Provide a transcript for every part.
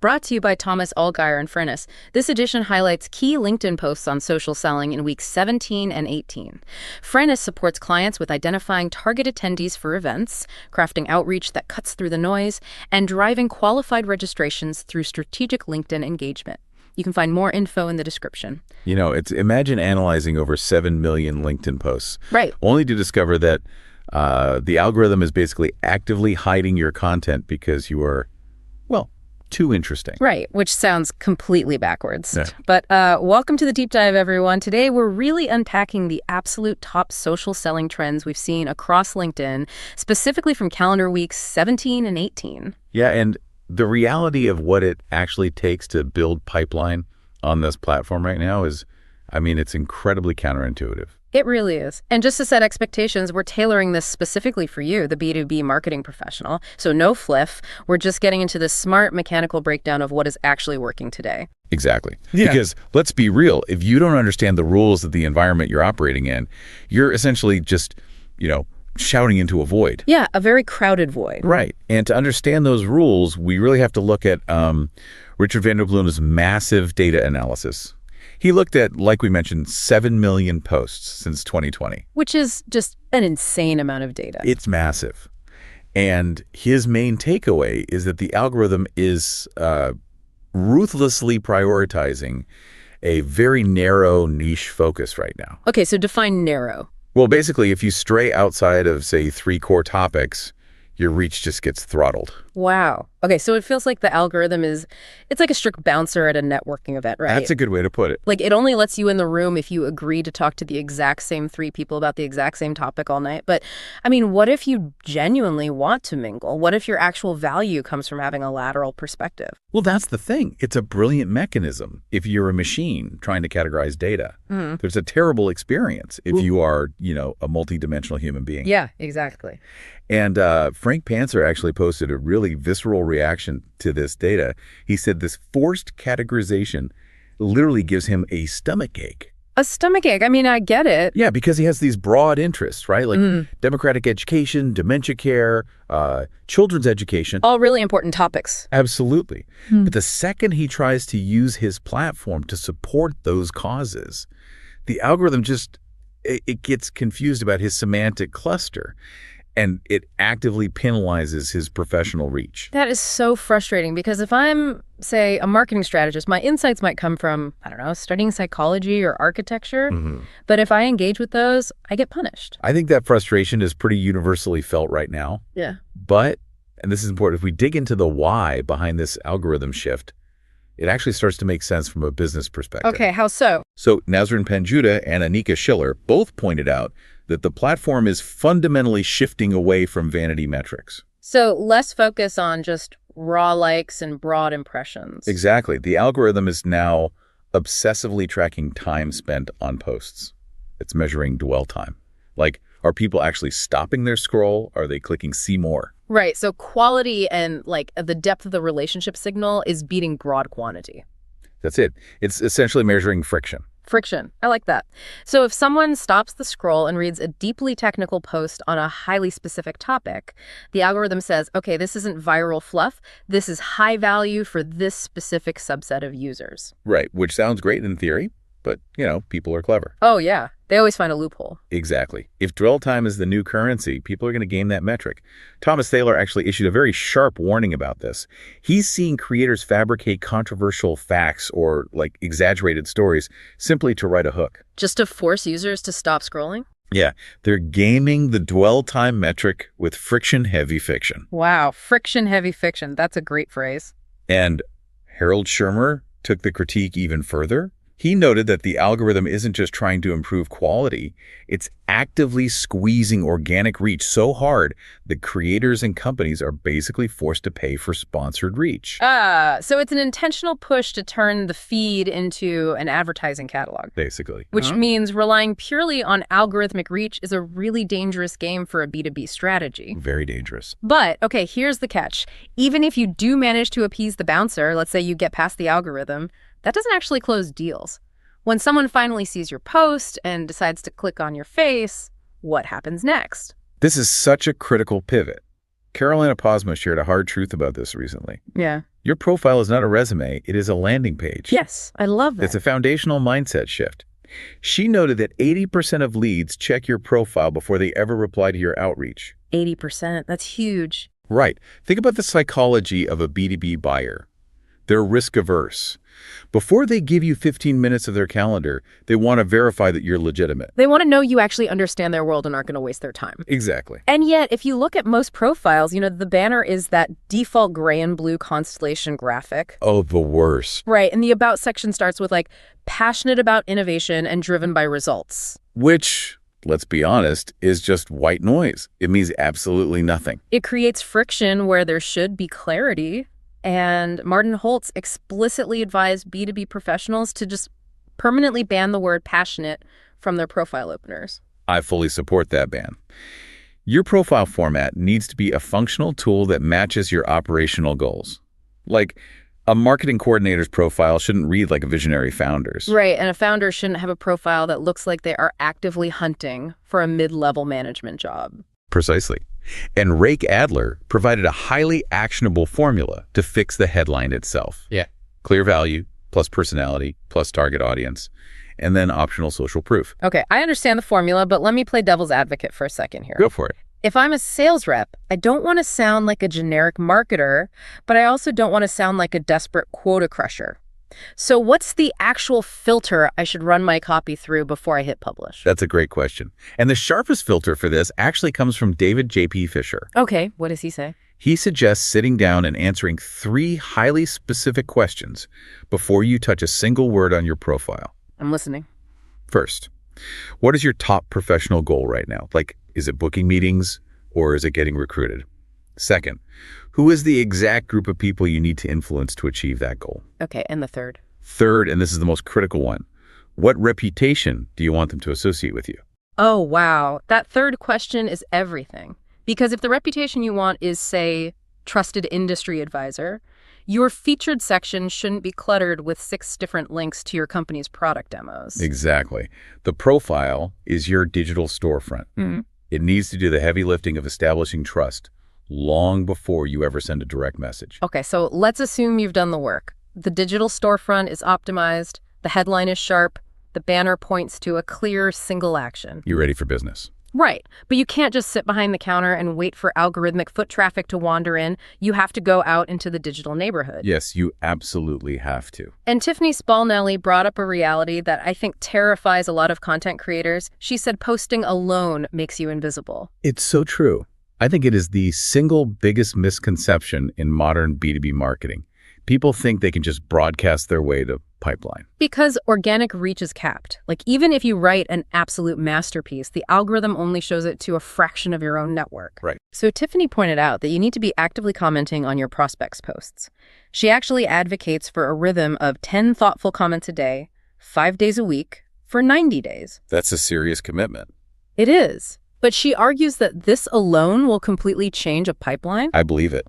brought to you by Thomas Allgaier and Frennis. This edition highlights key LinkedIn posts on social selling in weeks 17 and 18. Frennis supports clients with identifying target attendees for events, crafting outreach that cuts through the noise, and driving qualified registrations through strategic LinkedIn engagement. You can find more info in the description. You know, imagine analyzing over 7 million LinkedIn posts. Right. Only to discover that the algorithm is basically actively hiding your content because you are, well, too interesting. Right, which sounds completely backwards. Yeah. But welcome to the deep dive, everyone. Today, we're really unpacking the absolute top social selling trends we've seen across LinkedIn, specifically from calendar weeks 17 and 18. Yeah, and the reality of what it actually takes to build pipeline on this platform right now is, I mean, it's incredibly counterintuitive. It really is. And just to set expectations, we're tailoring this specifically for you, the B2B marketing professional. So no fluff. We're just getting into the smart mechanical breakdown of what is actually working today. Exactly. Yeah. Because let's be real, if you don't understand the rules of the environment you're operating in, you're essentially just, shouting into a void. Yeah, a very crowded void. Right. And to understand those rules, we really have to look at Richard van der Bloem's massive data analysis. He looked at, like we mentioned, 7 million posts since 2020. Which is just an insane amount of data. It's massive. And his main takeaway is that the algorithm is ruthlessly prioritizing a very narrow niche focus right now. Okay, so define narrow. Well, basically, if you stray outside of, say, 3 core topics, your reach just gets throttled. Wow. Okay, so it feels like the algorithm it's like a strict bouncer at a networking event, right? That's a good way to put it. Like, it only lets you in the room if you agree to talk to the exact same 3 people about the exact same topic all night. But, I mean, what if you genuinely want to mingle? What if your actual value comes from having a lateral perspective? Well, that's the thing. It's a brilliant mechanism if you're a machine trying to categorize data. Mm-hmm. There's a terrible experience if you are, a multidimensional human being. Yeah, exactly. And Frank Pantzer actually posted a really visceral reaction to this data. He said this forced categorization literally gives him a stomach ache. A stomach ache? I mean, I get it. Yeah, because he has these broad interests, right? Like democratic education, dementia care, children's education. All really important topics. Absolutely. But the second he tries to use his platform to support those causes, the algorithm it gets confused about his semantic cluster. And it actively penalizes his professional reach. That is so frustrating because if I'm, say, a marketing strategist, my insights might come from, I don't know, studying psychology or architecture. Mm-hmm. But if I engage with those, I get punished. I think that frustration is pretty universally felt right now. Yeah. But, and this is important, if we dig into the why behind this algorithm shift, it actually starts to make sense from a business perspective. Okay, how so? So Nazrin Panjutta and Anika Schiller both pointed out that the platform is fundamentally shifting away from vanity metrics. So less focus on just raw likes and broad impressions. Exactly. The algorithm is now obsessively tracking time spent on posts. It's measuring dwell time. Like, are people actually stopping their scroll? Are they clicking see more? Right. So quality and the depth of the relationship signal is beating broad quantity. That's it. It's essentially measuring friction. Friction. I like that. So if someone stops the scroll and reads a deeply technical post on a highly specific topic, the algorithm says, okay, this isn't viral fluff. This is high value for this specific subset of users. Right, which sounds great in theory, but, people are clever. Oh, yeah. They always find a loophole. Exactly. If dwell time is the new currency, people are going to game that metric. Thomas Thaler actually issued a very sharp warning about this. He's seeing creators fabricate controversial facts or, exaggerated stories simply to write a hook. Just to force users to stop scrolling? Yeah. They're gaming the dwell time metric with friction-heavy fiction. Wow. Friction-heavy fiction. That's a great phrase. And Harold Shermer took the critique even further. He noted that the algorithm isn't just trying to improve quality, it's actively squeezing organic reach so hard that creators and companies are basically forced to pay for sponsored reach. So it's an intentional push to turn the feed into an advertising catalog. Basically. Which means relying purely on algorithmic reach is a really dangerous game for a B2B strategy. Very dangerous. But, okay, here's the catch. Even if you do manage to appease the bouncer, let's say you get past the algorithm, that doesn't actually close deals. When someone finally sees your post and decides to click on your face, what happens next? This is such a critical pivot. Carolina Posma shared a hard truth about this recently. Yeah. Your profile is not a resume, it is a landing page. Yes, I love that. It's a foundational mindset shift. She noted that 80% of leads check your profile before they ever reply to your outreach. 80%, that's huge. Right. Think about the psychology of a B2B buyer. They're risk-averse. Before they give you 15 minutes of their calendar, they want to verify that you're legitimate. They want to know you actually understand their world and aren't going to waste their time. Exactly. And yet, if you look at most profiles, the banner is that default gray and blue constellation graphic. Oh, the worst. Right, and the About section starts with, passionate about innovation and driven by results. Which, let's be honest, is just white noise. It means absolutely nothing. It creates friction where there should be clarity. And Martin Holtz explicitly advised B2B professionals to just permanently ban the word passionate from their profile openers. I fully support that ban. Your profile format needs to be a functional tool that matches your operational goals. Like, a marketing coordinator's profile shouldn't read like a visionary founder's. Right, and a founder shouldn't have a profile that looks like they are actively hunting for a mid-level management job. Precisely. And Rake Adler provided a highly actionable formula to fix the headline itself. Yeah. Clear value, plus personality, plus target audience, and then optional social proof. Okay, I understand the formula, but let me play devil's advocate for a second here. Go for it. If I'm a sales rep, I don't want to sound like a generic marketer, but I also don't want to sound like a desperate quota crusher. So what's the actual filter I should run my copy through before I hit publish? That's a great question. And the sharpest filter for this actually comes from David J.P. Fisher. Okay, what does he say? He suggests sitting down and answering 3 highly specific questions before you touch a single word on your profile. I'm listening. First, what is your top professional goal right now? Like, is it booking meetings or is it getting recruited? Second, who is the exact group of people you need to influence to achieve that goal? Okay, and the third? Third, and this is the most critical one, what reputation do you want them to associate with you? Oh, wow. That third question is everything. Because if the reputation you want is, say, trusted industry advisor, your featured section shouldn't be cluttered with 6 different links to your company's product demos. Exactly. The profile is your digital storefront. Mm-hmm. It needs to do the heavy lifting of establishing trust long before you ever send a direct message. Okay, so let's assume you've done the work. The digital storefront is optimized, the headline is sharp, the banner points to a clear single action. You ready for business? Right, but you can't just sit behind the counter and wait for algorithmic foot traffic to wander in. You have to go out into the digital neighborhood. Yes, you absolutely have to. And Tiffany Spalnelli brought up a reality that I think terrifies a lot of content creators. She said posting alone makes you invisible. It's so true. I think it is the single biggest misconception in modern B2B marketing. People think they can just broadcast their way to pipeline. Because organic reach is capped. Even if you write an absolute masterpiece, the algorithm only shows it to a fraction of your own network. Right. So Tiffany pointed out that you need to be actively commenting on your prospects' posts. She actually advocates for a rhythm of 10 thoughtful comments a day, 5 days a week, for 90 days. That's a serious commitment. It is. But she argues that this alone will completely change a pipeline. I believe it.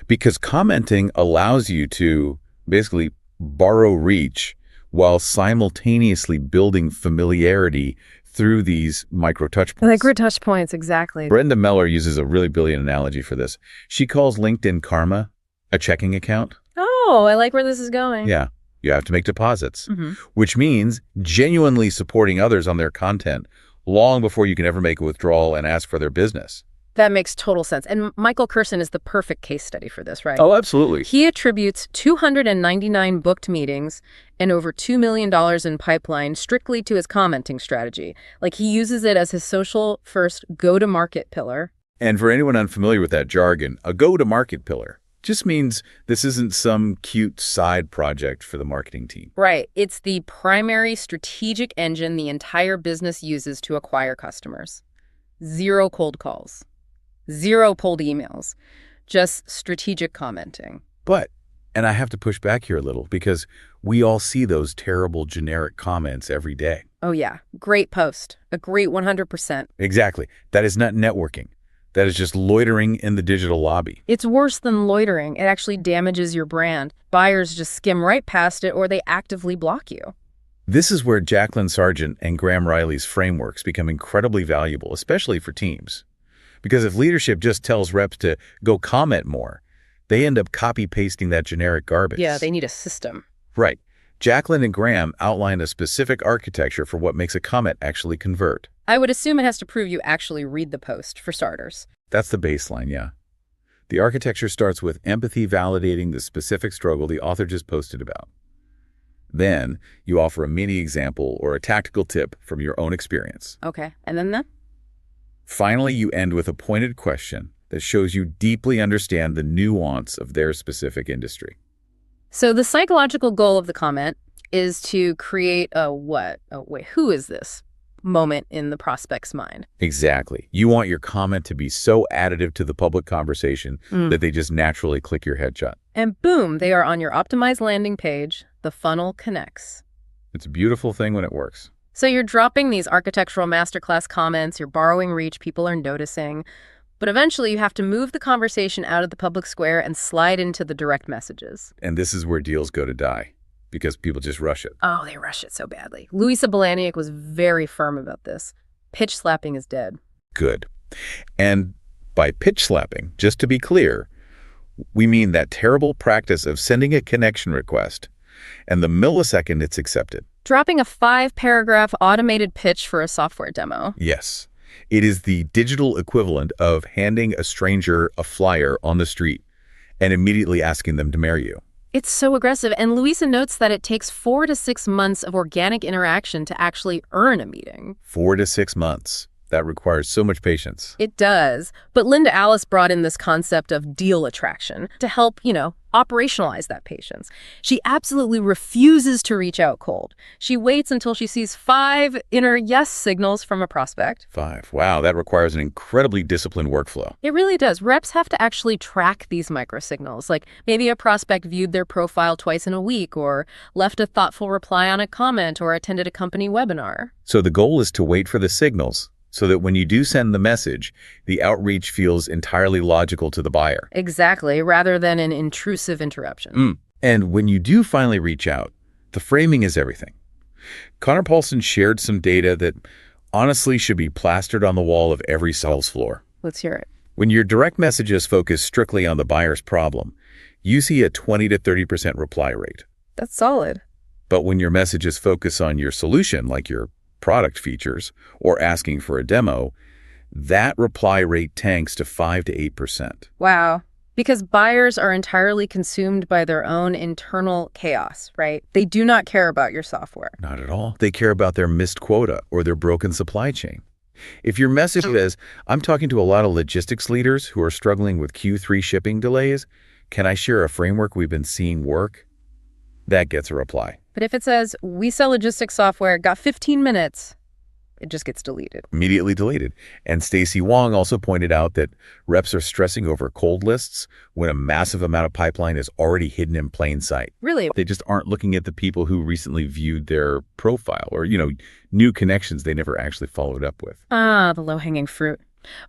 Because commenting allows you to basically borrow reach while simultaneously building familiarity through these micro touch points. Micro touch points, exactly. Brenda Meller uses a really brilliant analogy for this. She calls LinkedIn Karma a checking account. Oh, I like where this is going. Yeah, you have to make deposits, which means genuinely supporting others on their content long before you can ever make a withdrawal and ask for their business. That makes total sense. And Michael Kurson is the perfect case study for this, right? Oh, absolutely. He attributes 299 booked meetings and over $2 million in pipeline strictly to his commenting strategy. He uses it as his social first go-to-market pillar. And for anyone unfamiliar with that jargon, a go-to-market pillar just means this isn't some cute side project for the marketing team. Right. It's the primary strategic engine the entire business uses to acquire customers. 0 cold calls. 0 cold emails, just strategic commenting. But, and I have to push back here a little because we all see those terrible generic comments every day. Oh yeah, great post. Agree 100%. Exactly. That is not networking. That is just loitering in the digital lobby. It's worse than loitering. It actually damages your brand. Buyers just skim right past it or they actively block you. This is where Jacqueline Sargent and Graham Riley's frameworks become incredibly valuable, especially for teams. Because if leadership just tells reps to go comment more, they end up copy-pasting that generic garbage. Yeah, they need a system. Right. Jacqueline and Graham outlined a specific architecture for what makes a comment actually convert. I would assume it has to prove you actually read the post, for starters. That's the baseline, yeah. The architecture starts with empathy validating the specific struggle the author just posted about. Then, you offer a mini example or a tactical tip from your own experience. Okay, and then that? Finally, you end with a pointed question that shows you deeply understand the nuance of their specific industry. So the psychological goal of the comment is to create a what? Oh, wait, who is this? Moment in the prospect's mind. Exactly. You want your comment to be so additive to the public conversation that they just naturally click your head shut. And boom, they are on your optimized landing page. The funnel connects. It's a beautiful thing when it works. So you're dropping these architectural masterclass comments, you're borrowing reach, people are noticing. But eventually you have to move the conversation out of the public square and slide into the direct messages. And this is where deals go to die, because people just rush it. Oh, they rush it so badly. Louisa Balaniak was very firm about this. Pitch slapping is dead. Good. And by pitch slapping, just to be clear, we mean that terrible practice of sending a connection request and the millisecond it's accepted. Dropping a 5-paragraph automated pitch for a software demo. Yes. It is the digital equivalent of handing a stranger a flyer on the street and immediately asking them to marry you. It's so aggressive, and Louisa notes that it takes 4 to 6 months of organic interaction to actually earn a meeting. 4 to 6 months. That requires so much patience. It does. But Linda Alice brought in this concept of deal attraction to help, operationalize that patience. She absolutely refuses to reach out cold. She waits until she sees 5 inner yes signals from a prospect. 5. Wow, that requires an incredibly disciplined workflow. It really does. Reps have to actually track these microsignals. Like maybe a prospect viewed their profile twice in a week, or left a thoughtful reply on a comment, or attended a company webinar. So the goal is to wait for the signals, so that when you do send the message, the outreach feels entirely logical to the buyer. Exactly, rather than an intrusive interruption. And when you do finally reach out, the framing is everything. Connor Paulson shared some data that honestly should be plastered on the wall of every sales floor. Let's hear it. When your direct messages focus strictly on the buyer's problem, you see a 20 to 30% reply rate. That's solid. But when your messages focus on your solution, like your product features, or asking for a demo, that reply rate tanks to 5 to 8%. Wow. Because buyers are entirely consumed by their own internal chaos, right? They do not care about your software. Not at all. They care about their missed quota or their broken supply chain. If your message says, I'm talking to a lot of logistics leaders who are struggling with Q3 shipping delays, can I share a framework we've been seeing work? That gets a reply. But if it says, we sell logistics software, got 15 minutes, it just gets deleted. Immediately deleted. And Stacy Wong also pointed out that reps are stressing over cold lists when a massive amount of pipeline is already hidden in plain sight. Really? They just aren't looking at the people who recently viewed their profile or, new connections they never actually followed up with. Ah, the low-hanging fruit.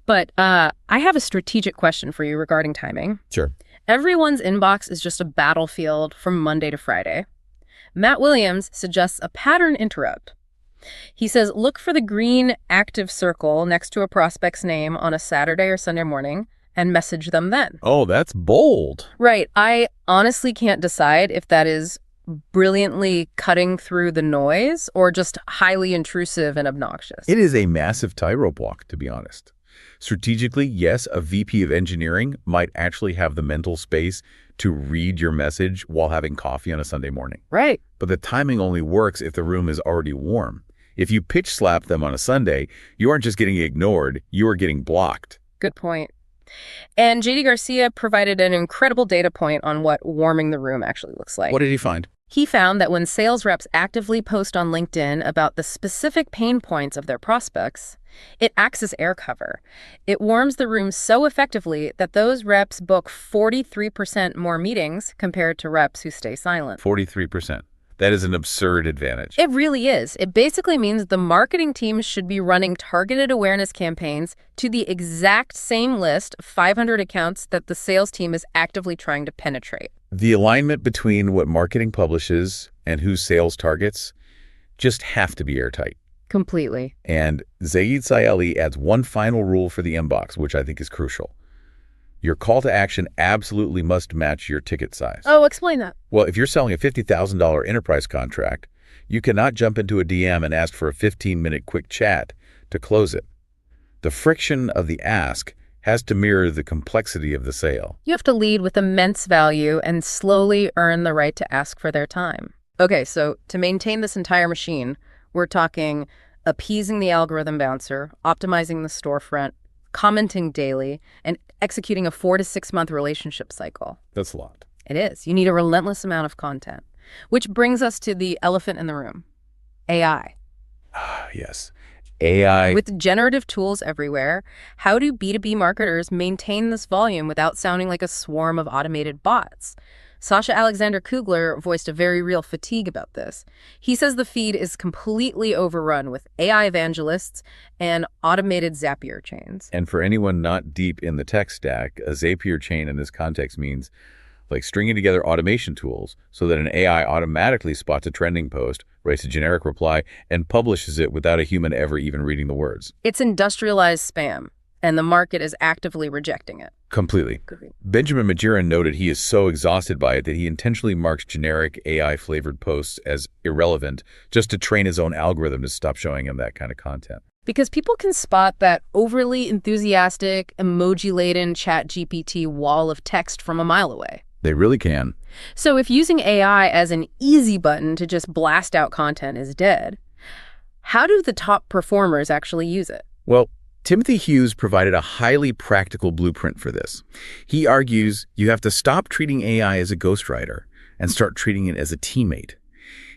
But I have a strategic question for you regarding timing. Sure. Everyone's inbox is just a battlefield from Monday to Friday. Matt Williams suggests a pattern interrupt. He says, look for the green active circle next to a prospect's name on a Saturday or Sunday morning and message them then. Oh, that's bold. Right. I honestly can't decide if that is brilliantly cutting through the noise or just highly intrusive and obnoxious. It is a massive tightrope walk, to be honest. Strategically, yes, a VP of engineering might actually have the mental space to read your message while having coffee on a Sunday morning. Right. But the timing only works if the room is already warm. If you pitch slap them on a Sunday, you aren't just getting ignored, you are getting blocked. Good point. And JD Garcia provided an incredible data point on what warming the room actually looks like. What did he find? He found that when sales reps actively post on LinkedIn about the specific pain points of their prospects, it acts as air cover. It warms the room so effectively that those reps book 43% more meetings compared to reps who stay silent. 43%. That is an absurd advantage. It really is. It basically means the marketing team should be running targeted awareness campaigns to the exact same list of 500 accounts that the sales team is actively trying to penetrate. The alignment between what marketing publishes and whose sales targets just have to be airtight. Completely. And Zaid Sayali adds one final rule for the inbox, which I think is crucial. Your call to action absolutely must match your ticket size. Oh, explain that. Well, if you're selling a $50,000 enterprise contract, you cannot jump into a DM and ask for a 15-minute quick chat to close it. The friction of the ask has to mirror the complexity of the sale. You have to lead with immense value and slowly earn the right to ask for their time. Okay, so to maintain this entire machine, we're talking appeasing the algorithm bouncer, optimizing the storefront, commenting daily, and executing a 4 to 6 month relationship cycle. That's a lot. It is. You need a relentless amount of content. Which brings us to the elephant in the room, AI. Yes. AI. With generative tools everywhere, how do B2B marketers maintain this volume without sounding like a swarm of automated bots? Sasha Alexander Kugler voiced a very real fatigue about this. He says the feed is completely overrun with AI evangelists and automated Zapier chains. And for anyone not deep in the tech stack, a Zapier chain in this context means like stringing together automation tools so that an AI automatically spots a trending post, writes a generic reply, and publishes it without a human ever even reading the words. It's industrialized spam, and the market is actively rejecting it. Completely. Benjamin Majiran noted he is so exhausted by it that he intentionally marks generic AI-flavored posts as irrelevant just to train his own algorithm to stop showing him that kind of content. Because people can spot that overly enthusiastic, emoji-laden ChatGPT wall of text from a mile away. They really can. So if using AI as an easy button to just blast out content is dead, how do the top performers actually use it? Well, Timothy Hughes provided a highly practical blueprint for this. He argues you have to stop treating AI as a ghostwriter and start treating it as a teammate.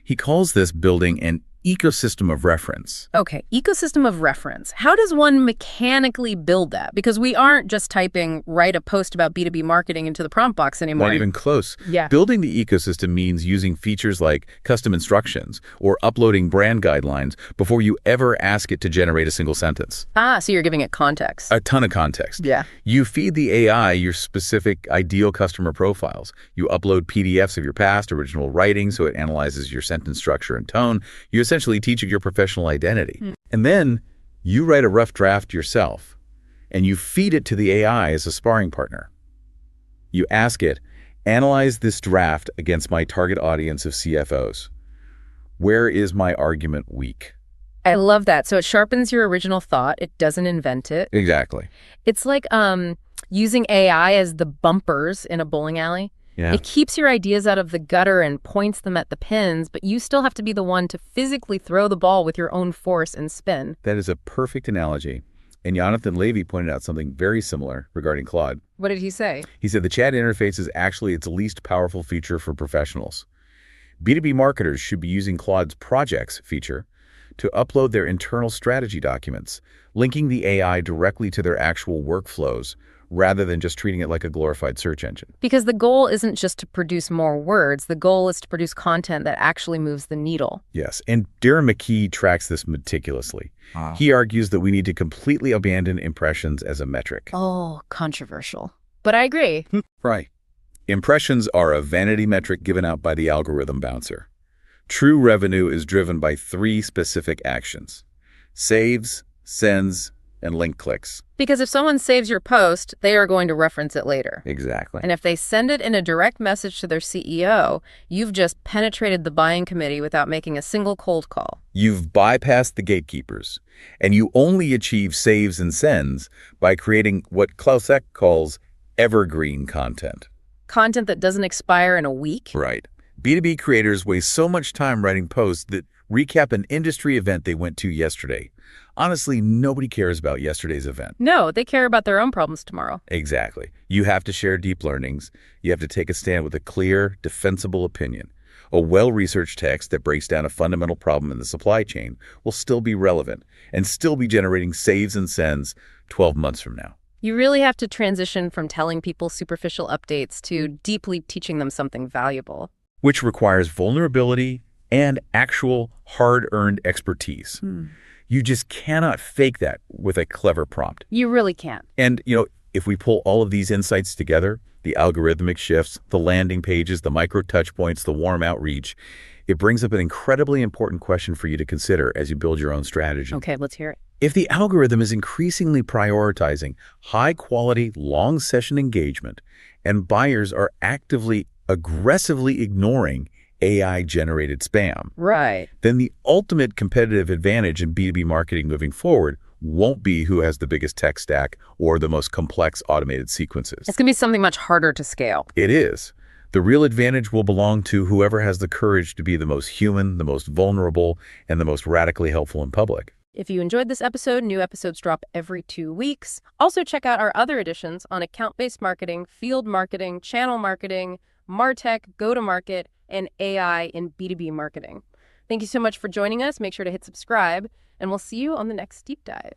He calls this building an ecosystem of reference. Okay, ecosystem of reference. How does one mechanically build that? Because we aren't just typing, write a post about B2B marketing into the prompt box anymore. Not even close. Yeah. Building the ecosystem means using features like custom instructions or uploading brand guidelines before you ever ask it to generate a single sentence. Ah, so you're giving it context. A ton of context. Yeah. You feed the AI your specific ideal customer profiles. You upload PDFs of your past original writing so it analyzes your sentence structure and tone. You essentially teach it your professional identity. And then you write a rough draft yourself and you feed it to the AI as a sparring partner. You ask it, analyze this draft against my target audience of CFOs. Where is my argument weak? I love that. So it sharpens your original thought. It doesn't invent it. Exactly. It's like using AI as the bumpers in a bowling alley. Yeah. It keeps your ideas out of the gutter and points them at the pins, but you still have to be the one to physically throw the ball with your own force and spin. That is a perfect analogy. And Jonathan Levy pointed out something very similar regarding Claude. What did he say? He said the chat interface is actually its least powerful feature for professionals. B2B marketers should be using Claude's projects feature to upload their internal strategy documents, linking the AI directly to their actual workflows, rather than just treating it like a glorified search engine. Because the goal isn't just to produce more words. The goal is to produce content that actually moves the needle. Yes, and Darren McKee tracks this meticulously. He argues that we need to completely abandon impressions as a metric. Oh, controversial. But I agree. Right. Impressions are a vanity metric given out by the algorithm bouncer. True revenue is driven by 3 specific actions: saves, sends, and link clicks. Because if someone saves your post, they are going to reference it later. Exactly. And if they send it in a direct message to their CEO, you've just penetrated the buying committee without making a single cold call. You've bypassed the gatekeepers, and you only achieve saves and sends by creating what Klaus Eck calls evergreen content. Content that doesn't expire in a week? Right. B2B creators waste so much time writing posts that recap an industry event they went to yesterday. Honestly, nobody cares about yesterday's event. No, they care about their own problems tomorrow. Exactly. You have to share deep learnings. You have to take a stand with a clear, defensible opinion. A well-researched text that breaks down a fundamental problem in the supply chain will still be relevant and still be generating saves and sends 12 months from now. You really have to transition from telling people superficial updates to deeply teaching them something valuable. Which requires vulnerability and actual hard-earned expertise. You just cannot fake that with a clever prompt. You really can't. And, if we pull all of these insights together, the algorithmic shifts, the landing pages, the micro touch points, the warm outreach, It brings up an incredibly important question for you to consider as you build your own strategy. Okay, let's hear it. If the algorithm is increasingly prioritizing high-quality, long-session engagement, and buyers are actively, aggressively ignoring AI-generated spam, Right. then the ultimate competitive advantage in B2B marketing moving forward won't be who has the biggest tech stack or the most complex automated sequences. It's going to be something much harder to scale. It is. The real advantage will belong to whoever has the courage to be the most human, the most vulnerable, and the most radically helpful in public. If you enjoyed this episode, new episodes drop every 2 weeks. Also check out our other editions on account-based marketing, field marketing, channel marketing, MarTech, go-to-market, and AI in B2B marketing. Thank you so much for joining us. Make sure to hit subscribe, and we'll see you on the next deep dive.